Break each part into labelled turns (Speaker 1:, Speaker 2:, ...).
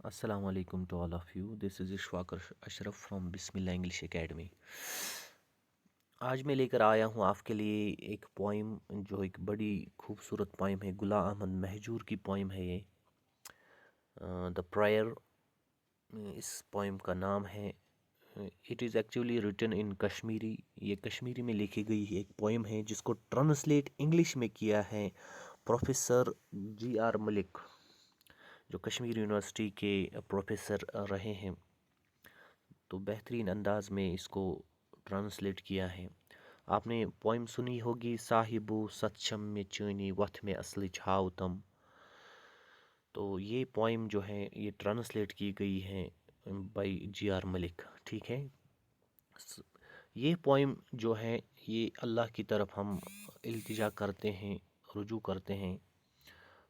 Speaker 1: Assalamu alaikum to all of you. This is Ishwaq Ashraf from Bismillah English Academy. आज मैं लेकर आया हूँ आपके लिए एक पोइम जो एक बड़ी खूबसूरत पोइम है। गुलाम अहमद महजूर की पोइम है ये, द प्रायर। इस पोइम का नाम है, it is actually written in Kashmiri. ये कश्मीरी में लिखी गई एक पोइम है जिसको ट्रांसलेट इंग्लिश में किया है प्रोफेसर G.R. मलिक, जो कश्मीर यूनिवर्सिटी के प्रोफेसर रहे हैं। तो बेहतरीन अंदाज में इसको ट्रांसलेट किया है। आपने पोइम सुनी होगी, साहिबो सचम में चुनी वथ में असली छावतम। तो ये पोइम जो है ये ट्रांसलेट की गई है बाय G.R. मलिक, ठीक है। ये पोइम जो है ये अल्लाह की तरफ हम इल्तिजा करते हैं, रुजू करते हैं।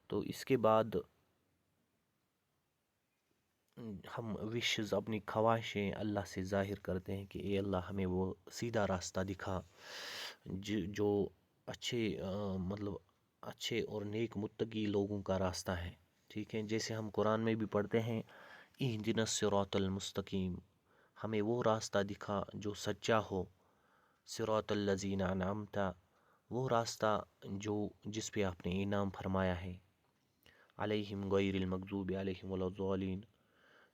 Speaker 1: तो इसके बाद हम विशेस, अपनी ख्वाहिशें अल्लाह से ज़ाहिर करते हैं कि ए अल्लाह हमें वो सीधा रास्ता दिखा जो अच्छे मतलब अच्छे और नेक मुत्तकी लोगों का रास्ता है, ठीक है। जैसे हम कुरान में भी पढ़ते हैं, इहदिनस सिरातल मुस्तकीम, हमें वो रास्ता दिखा जो सच्चा हो। सिरातल लज़ीना अनअमता, वो रास्ता जो जिस पे आपने इनाम फरमाया है। अलैहिम गैरिल मग़ज़ूबि अलैहिम वलद्दालिन,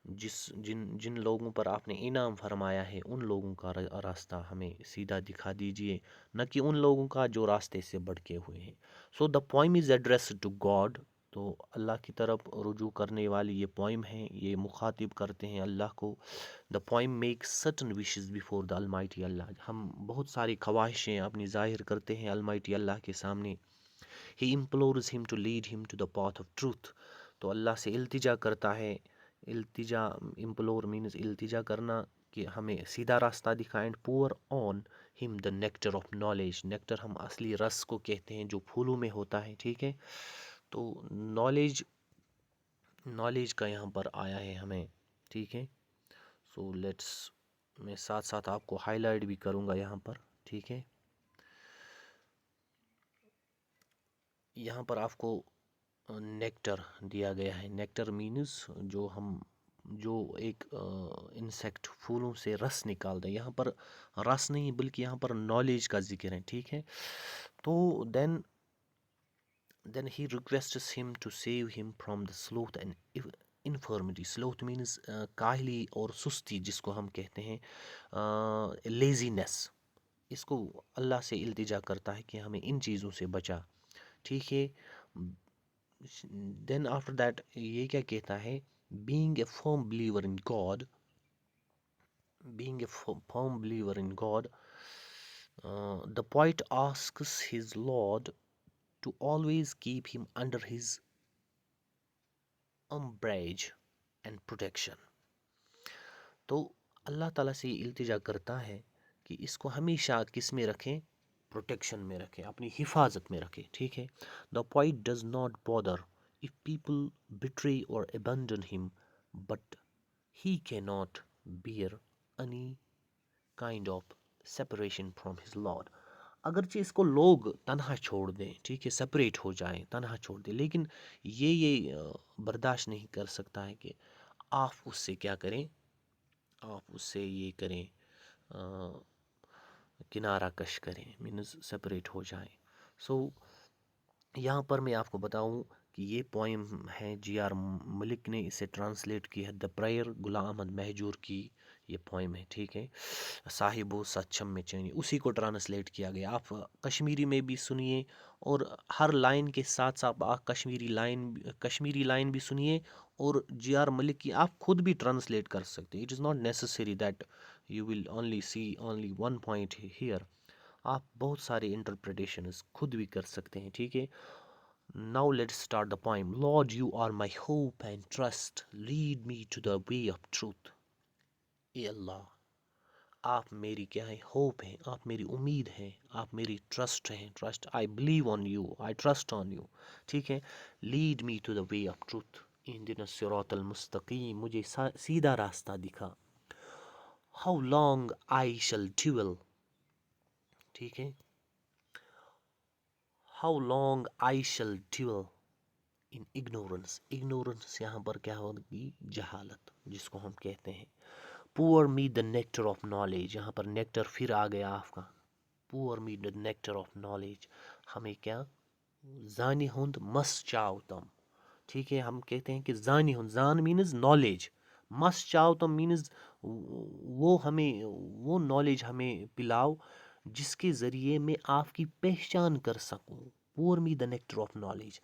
Speaker 1: जिन जिन लोगों पर आपने इनाम फरमाया है उन लोगों का रास्ता हमें सीधा दिखा दीजिए, न कि उन लोगों का जो रास्ते से भटके हुए हैं। So the poem is address to God. तो अल्लाह की तरफ रुजू करने वाली ये पोइम है, ये मुखातिब करते हैं अल्लाह को। The poem makes certain wishes before the almighty Allah, हम बहुत सारी ख्वाहिशें अपनी ज़ाहिर करते हैं अलमाइटी अल्लाह के सामने। He implores him to lead him to the path of truth, तो अल्लाह से इल्तिजा करता है। इल्तिजा, इम्प्लोर मीन्स इल्तिजा करना, कि हमें सीधा रास्ता दिखाएं। Poor on him the nectar of knowledge, nectar हम असली रस को कहते हैं जो फूलों में होता है, ठीक है। तो नॉलेज, नॉलेज का यहाँ पर आया है हमें, ठीक है। सो लेट्स, मैं साथ साथ आपको हाईलाइट भी करूँगा यहाँ पर, ठीक है। यहाँ पर आपको नेक्टर दिया गया है। नेक्टर मीन्स जो एक इंसेक्ट फूलों से रस निकालता है। यहाँ पर रस नहीं बल्कि यहाँ पर नॉलेज का जिक्र है, ठीक है। तो then he requests him to save him from the sloth and infirmity. Sloth means काहली और सुस्ती, जिसको हम कहते हैं लेजीनेस। इसको अल्लाह से इल्तिजा करता है कि हमें इन चीज़ों से बचा, ठीक है। देन आफ्टर दैट ये क्या कहता है, being a firm believer in God, being a firm believer in God, the poet asks his lord to always keep him under his umbrage and protection. तो अल्लाह ताला से इल्तिजा करता है कि इसको हमेशा किस में रखें, प्रोटेक्शन में रखें, अपनी हिफाजत में रखें, ठीक है। The poet does not bother if people betray और abandon him, but he can not bear any kind of separation from his lord. अगरचे इसको लोग तन्हा छोड़ दें, ठीक है, सेपरेट हो जाएं, तन्हा छोड़ दें, लेकिन ये बर्दाश्त नहीं कर सकता है कि आप उससे क्या करें, आप उससे ये करें, किनारा कश करें, मीन्स सेपरेट हो जाएं। सो यहाँ पर मैं आपको बताऊँ कि ये पोइम है G.R. मलिक ने इसे ट्रांसलेट की है। द प्रायर, गुलाम अहमद महजूर की ये पोइम है, ठीक है। साहिबो सचम में चैनी, उसी को ट्रांसलेट किया गया। आप कश्मीरी में भी सुनिए और हर लाइन के साथ साथ आप कश्मीरी लाइन भी सुनिए और G.R. मलिक की आप खुद भी ट्रांसलेट कर सकते हैं। It is not necessary that you will only see only one point here, आप बहुत सारे इंटरप्रिटेशंस खुद भी कर सकते हैं, ठीक है। Now let's start the poem. Lord you are my hope and trust, lead me to the way of truth. ए अल्लाह, आप मेरी क्या है, होप है, आप मेरी उम्मीद है, आप मेरी ट्रस्ट है, trust, I believe on you, I trust on you, ठीक है। Lead me to the way of truth, इहदिना सिरातल मुस्तकीम, मुझे सीधा रास्ता दिखा। How long I shall dwell, ठीक है। How long I shall dwell in ignorance. Ignorance यहाँ पर क्या होगी, जहालत जिसको हम कहते हैं. Pour me the nectar of knowledge, यहाँ पर nectar फिर आ गया आपका. Pour me the nectar of knowledge, हमें क्या, जानी हुंद मस चाव तम. ठीक है, हम कहते हैं कि जानी हुंद, जान मीन्स नॉलेज, मस चाव तम मीन्स वो हमें, वो नॉलेज हमें पिलाओ जिसके ज़रिए मैं आपकी पहचान कर सकूं. Pour me the nectar of knowledge.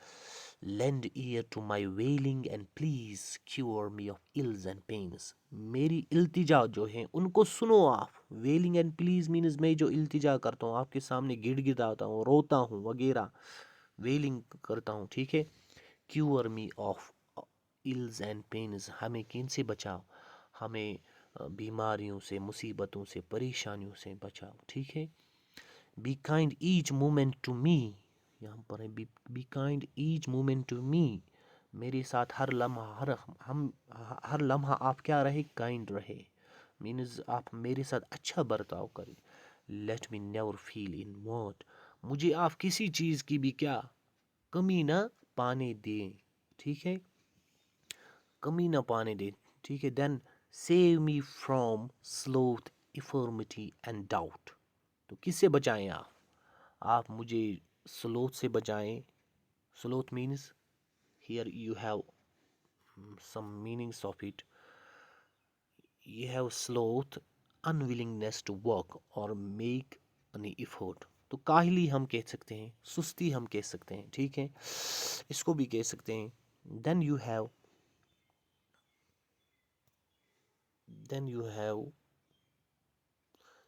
Speaker 1: Lend ear to my wailing and please cure me of ills and pains. मेरी इल्तिजा जो है उनको सुनो आप. Wailing and please means मैं जो इल्तिजा करता हूँ, आपके सामने गिड़गिड़ाता हूँ, रोता हूँ वगैरह, वेलिंग करता हूँ. ठीक है. Cure me of ills and pains, हमें किन से बचाओ, हमें बीमारियों से, मुसीबतों से, परेशानियों से बचाओ. ठीक है. Be kind each moment to me, यहाँ पर है be kind each moment to me, मेरे साथ हर लम्हा, हर लम्हा आप क्या रहे, काइंड रहे, मीन्स आप मेरे साथ अच्छा बर्ताव करें. Let me never feel in want, मुझे आप किसी चीज़ की भी क्या कमी ना पाने दें. ठीक है, कमी ना पाने दें. ठीक है. Then save me from sloth, infirmity and doubt. तो किससे बचाएं आप मुझे स्लोथ से बचाएं. Sloth means, here you have some meanings of it. You have sloth, unwillingness to work और मेक एनी एफर्ट. तो काहली हम कह सकते हैं, सुस्ती हम कह सकते हैं. ठीक है, इसको भी कह सकते हैं. Then you have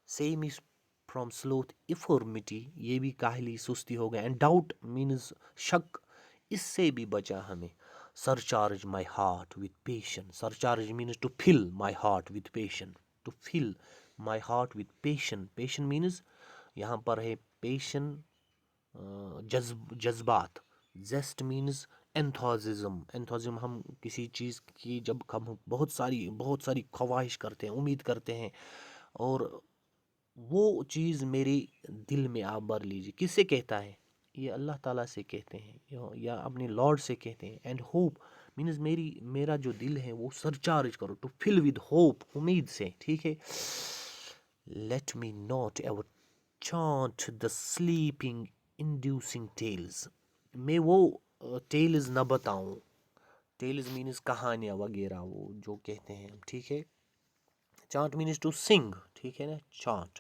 Speaker 1: same is from sloth, infirmity, ये भी काहली सुस्ती हो गया. एंड डाउट मीन्स शक, इससे भी बचा हमें. Surcharge my heart with patience, surcharge means to fill my heart with patience, to fill my heart with patience. Patience means यहाँ पर है पेशन, जज्बात. जेस्ट मीन्स एंथोजिज्म. एंथोजिज्म हम किसी चीज़ की जब हम बहुत सारी ख्वाहिश करते हैं, उम्मीद करते हैं, और वो चीज़ मेरे दिल में आप भर लीजिए. किससे कहता है, ये अल्लाह ताला से कहते हैं या अपने लॉर्ड से कहते हैं. एंड होप मीन्स मेरा जो दिल है वो सरचार्ज करो, टू फिल विद होप, उम्मीद से. ठीक है. Let me not ever chant the sleeping inducing tales, मैं वो टेल्स न बताऊं. टेल्स मीन्स कहानियाँ वगैरह, वो जो कहते हैं. ठीक है. Chant means to sing. ठीक है ना. चांट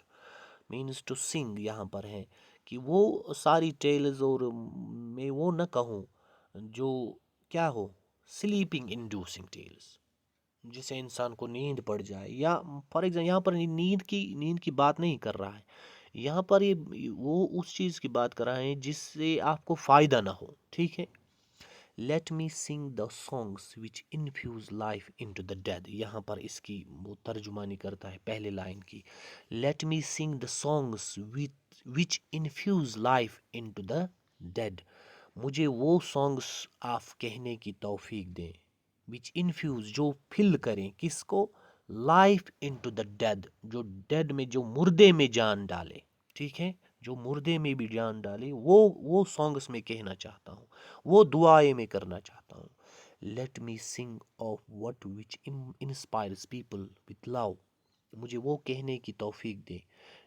Speaker 1: मीन्स टू सिंग यहाँ पर है कि वो सारी टेल्स, और मैं वो न कहूँ जो क्या हो, स्लीपिंग इंड्यूसिंग टेल्स, जिससे इंसान को नींद पड़ जाए. या फॉर एग्जाम्पल यहाँ पर नींद की बात नहीं कर रहा है, यहाँ पर ये वो उस चीज़ की बात कर रहा है जिससे आपको फ़ायदा ना हो. ठीक है. Let me sing the songs which infuse life into the dead, यहाँ पर इसकी वो तर्जुमानी करता है पहले लाइन की. Let me sing the songs which infuse life into the dead, मुझे वो सॉन्ग्स आप कहने की तौफीक दें. विच इन्फ्यूज, जो फिल करें किसको, life into the dead, जो डेड में, जो मुर्दे में जान डाले. ठीक है. जो मुर्दे में भी जान डाले, वो सॉन्ग्स में कहना चाहता हूँ, वो दुआएं में करना चाहता हूँ. Let me sing of what which inspires people with love, मुझे वो कहने की तौफीक दे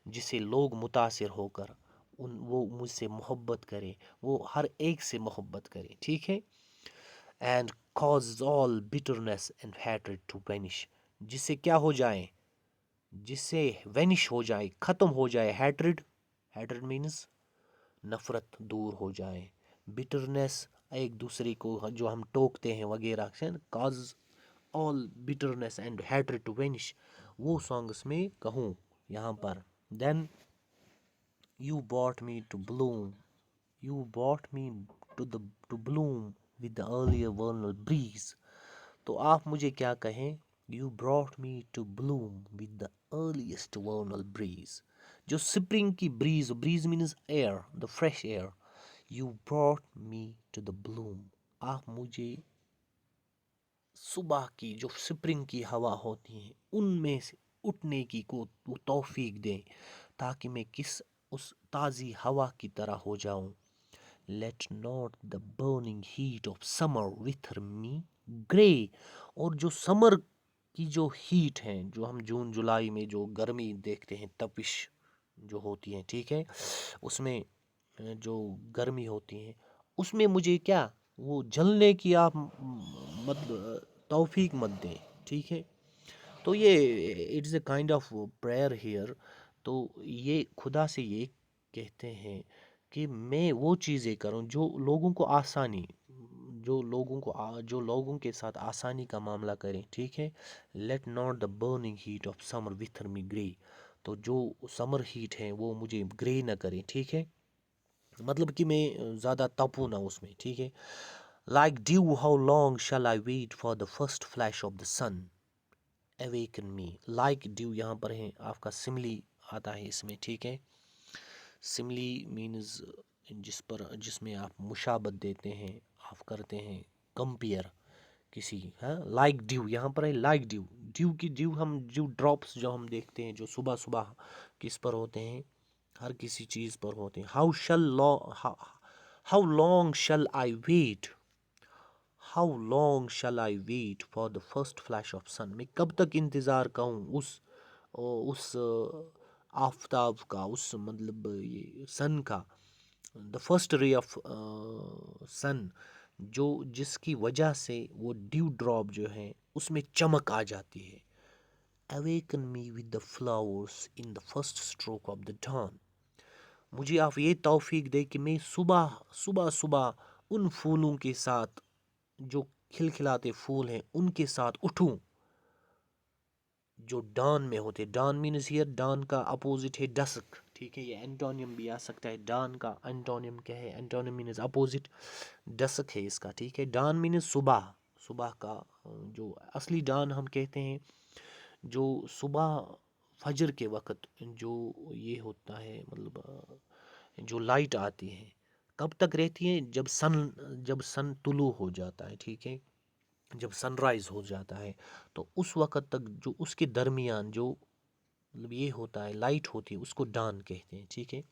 Speaker 1: जिससे लोग मुतासिर होकर वो मुझसे मोहब्बत करें, वो हर एक से मोहब्बत करें. ठीक है. And cause all bitterness and hatred to vanish, जिससे क्या हो जाए, जिससे वेनिश हो जाए, ख़त्म हो जाए. हैट्रेड मीन्स नफ़रत दूर हो जाए. बिटरनेस, एक दूसरे को जो हम टोकते हैं वगैरह से. Cause all bitterness and hatred to vanish, वो सॉन्ग्स में कहूँ यहाँ पर. Then you bought me to bloom, you bought me to bloom with the earlier vernal breeze, तो आप मुझे क्या कहें, you brought me to bloom with the earliest vernal breeze, जो स्प्रिंग की breeze, breeze means air, the fresh air. You brought me to the bloom, आप मुझे सुबह की जो स्प्रिंग की हवा होती है उनमें से उठने की को तौफीक दें, ताकि मैं उस ताज़ी हवा की तरह हो जाऊं. Let not the burning heat of summer wither me grey. اور جو سمر کی جو ہیٹ ہے، جو ہم جون جولائی میں جو گرمی دیکھتے ہیں، تپش جو ہوتی ہے، ٹھیک ہے، اس میں جو گرمی ہوتی ہے، اس میں مجھے کیا وہ جلنے کی آپ مت توفیق مت دیں، ٹھیک ہے. تو یہ it's a kind of prayer here. تو یہ خدا سے یہ کہتے ہیں کہ میں وہ چیزیں کروں جو لوگوں کو آسانی، جو لوگوں کے ساتھ آسانی کا معاملہ کریں، ٹھیک ہے. Let not the burning heat of summer wither me گرے. تو جو سمر ہیٹ ہے وہ مجھے گرے نہ کریں، ٹھیک ہے، مطلب کہ میں زیادہ تپوں نہ اس میں، ٹھیک ہے. Like dew how long shall I wait for the first flash of the sun awaken me. Like dew یہاں پر ہے آپ کا سملی آتا ہے اس میں، ٹھیک ہے. سملی مینز جس میں آپ مشابت دیتے ہیں، آپ کرتے ہیں کمپیئر کسی، ہاں. لائک ڈیو یہاں پر ہے، لائک ڈیو. ڈیو کی ڈیو ہم جو ڈراپس جو ہم دیکھتے ہیں جو صبح صبح کس پر ہوتے ہیں، ہر کسی چیز پر ہوتے ہیں. How long shall I wait, how long shall I wait for the first flash of sun. میں کب تک انتظار کروں اس آفتاب کا، اس مطلب یہ سن کا، دا فرسٹ رے آف سن، جس کی وجہ سے وہ ڈیو ڈراپ جو ہے اس میں چمک آ جاتی ہے. Awaken me with the flowers in the first stroke of the dawn. مجھے آپ یہ توفیق دے کہ میں صبح صبح صبح ان پھولوں کے ساتھ، جو کھلکھلاتے پھول ہیں، ان کے ساتھ اٹھوں جو ڈان میں ہوتے. ڈان مینز ہیئر، ڈان کا اپوزٹ ہے ڈسک، ٹھیک ہے. یہ اینٹونیم بھی آ سکتا ہے. ڈان کا اینٹونیم کیا ہے؟ اینٹونیم مینز اپوزٹ، ڈسک ہے اس کا، ٹھیک ہے. ڈان مینز صبح، صبح کا جو اصلی ڈان ہم کہتے ہیں جو صبح فجر کے وقت جو یہ ہوتا ہے، مطلب جو لائٹ آتی ہے کب تک رہتی ہے؟ جب سن طلوع ہو جاتا ہے، ٹھیک ہے، جب سن رائز ہو جاتا ہے تو اس وقت تک جو اس کے درمیان جو مطلب یہ ہوتا ہے لائٹ ہوتی ہے اس کو ڈان کہتے ہیں، ٹھیک ہے.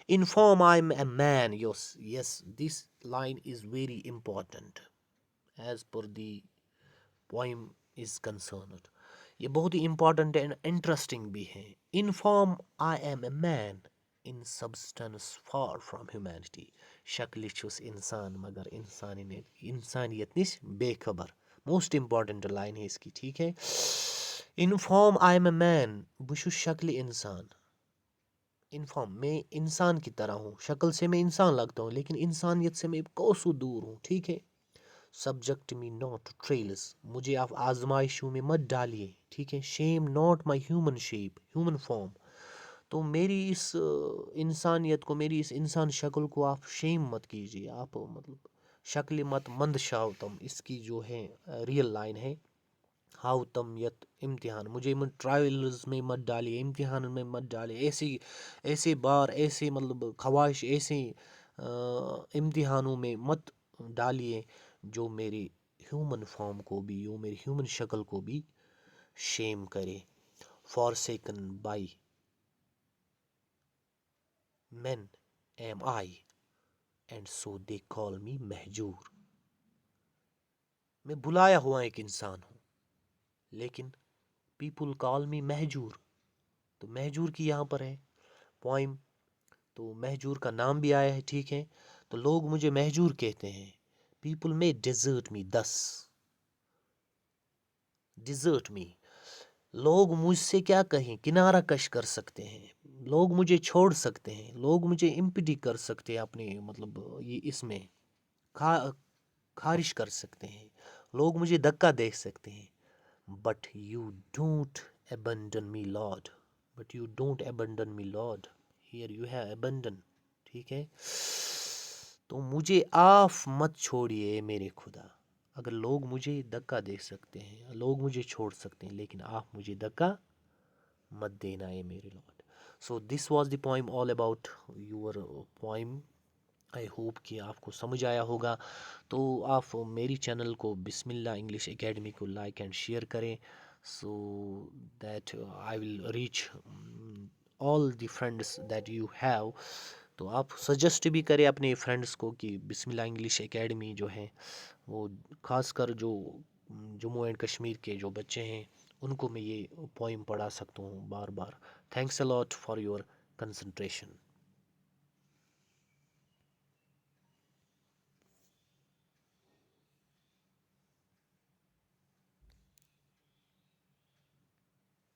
Speaker 1: In form I am a man. Yes this line is very important as per the poem is concerned. یہ بہت ہی امپورٹنٹ اینڈ انٹرسٹنگ بھی ہے. In form I am a man in substance far from humanity. شکل چھس انسان مگر انسانیت نش بے خبر. موسٹ امپورٹنٹ لائن ہے اس کی، ٹھیک ہے. انفارم آئی ایم اے مین، بہ چھس شکل انسان. انفارم، میں انسان کی طرح ہوں، شکل سے میں انسان لگتا ہوں لیکن انسانیت سے میں کوسوں دور ہوں، ٹھیک ہے. سبجیکٹ می ناٹ ٹریلز، مجھے آپ آزمائشوں میں مت ڈالیے، ٹھیک ہے. Shame not my human shape, human form. تو میری اس انسانیت کو، میری اس انسان شکل کو آپ شیم مت کیجیے، آپ مطلب شکل مت مند شاو تم، اس کی جو ہے ریئل لائن ہے. ہاؤ تم یت امتحان، مجھے ٹرائلز میں مت ڈالیے، امتحان میں مت ڈالیے. ایسے بار، ایسے مطلب خواہش، ایسے امتحانوں میں مت ڈالیے جو میری ہیومن فارم کو بھی، جو میری ہیومن شکل کو بھی شیم کرے. Forsaken by men am I and so they call me مہجور. میں بلایا ہوا ایک انسان ہوں لیکن people call me مہجور. تو مہجور کی یہاں پر ہے پوائم، تو مہجور کا نام بھی آیا ہے، ٹھیک ہے. تو لوگ مجھے مہجور کہتے ہیں. people may desert me thus. desert me، لوگ مجھ سے کیا کہیں، کنارہ کش کر سکتے ہیں، لوگ مجھے چھوڑ سکتے ہیں، لوگ مجھے امپیڈی کر سکتے ہیں اپنے مطلب یہ اس میں خارش کر سکتے ہیں، لوگ مجھے دھکا دے سکتے ہیں. But you don't abandon me lord, but you don't abandon me lord, here you have abandon, ٹھیک ہے. تو مجھے آف مت چھوڑیے میرے خدا. اگر لوگ مجھے دھکا دے سکتے ہیں، لوگ مجھے چھوڑ سکتے ہیں، لیکن آپ مجھے دھکا مت دینا ہے میرے lord. So this was the poem all about your poem. I hope کہ آپ کو سمجھ آیا ہوگا. تو آپ میری چینل کو بسم اللہ انگلش اکیڈمی کو لائک اینڈ شیئر کریں، so that I will reach all the friends that you have. تو آپ سجیسٹ بھی کریں اپنے فرینڈس کو کہ بسم اللہ انگلش اکیڈمی جو ہے وہ خاص کر جو جموں اینڈ کشمیر کے جو بچے ہیں ان کو میں یہ پوئم پڑھا سکتا ہوں بار بار. Thanks a lot for your concentration.